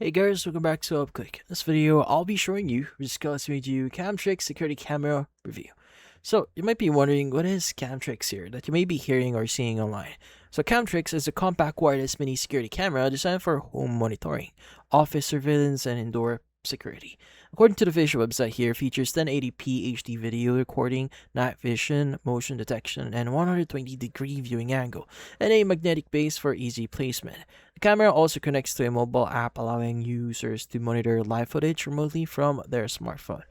Hey guys, welcome back to Up Quick. In this video, I'll be showing you, discussing with you Camtrix security camera review. So you might be wondering, what is Camtrix here that you may be hearing or seeing online? So Camtrix is a compact wireless mini security camera designed for home monitoring, office surveillance, and indoor security. According to the official website here, features 1080p HD video recording, night vision, motion detection, and 120-degree viewing angle, and a magnetic base for easy placement. The camera also connects to a mobile app, allowing users to monitor live footage remotely from their smartphone.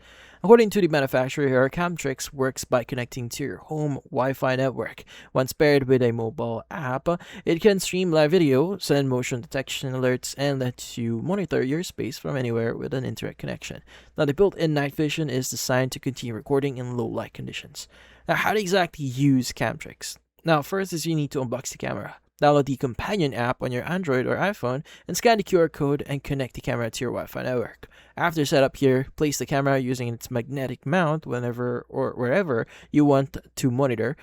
According to the manufacturer, Camtrix works by connecting to your home Wi-Fi network. Once paired with a mobile app, it can stream live video, send motion detection alerts, and let you monitor your space from anywhere with an internet connection. Now, the built-in night vision is designed to continue recording in low light conditions. Now, how to exactly use Camtrix? Now, first is you need to unbox the camera. Download the companion app on your Android or iPhone and scan the QR code and connect the camera to your Wi-Fi network. After setup here, place the camera using its magnetic mount whenever or wherever you want to monitor.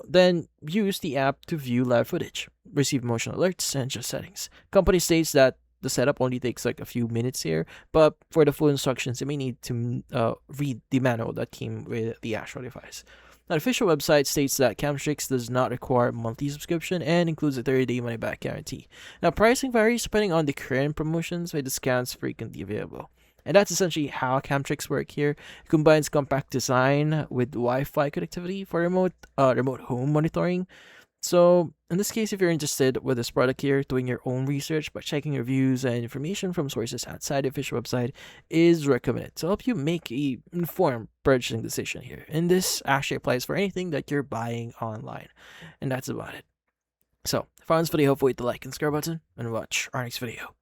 Then use the app to view live footage, receive motion alerts, and adjust settings. Company states that the setup only takes like a few minutes here, but for the full instructions, you may need to read the manual that came with the actual device. The official website states that Camtrix does not require monthly subscription and includes a 30-day money-back guarantee. Now, pricing varies depending on the current promotions with discounts frequently available. And that's essentially how Camtrix work here. It combines compact design with Wi-Fi connectivity for remote home monitoring. So in this case, if you're interested with this product here, doing your own research by checking reviews and information from sources outside the official website is recommended to help you make a informed purchasing decision here. And this actually applies for anything that you're buying online. And that's about it. So if you found this video helpful, hit the like and subscribe button and watch our next video.